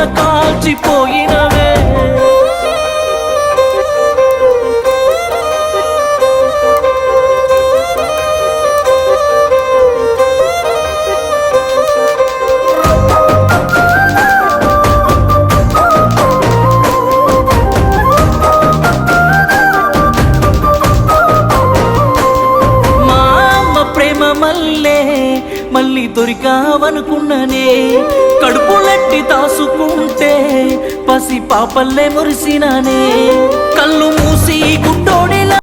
కాల్చిపోయినవే. మళ్ళీ దొరికావనుకున్ననే, కడుపులెట్టి దాసుకుంటే పసి పాపల్లే మురిసిననే. కళ్ళు మూసి గుడ్డోడిలా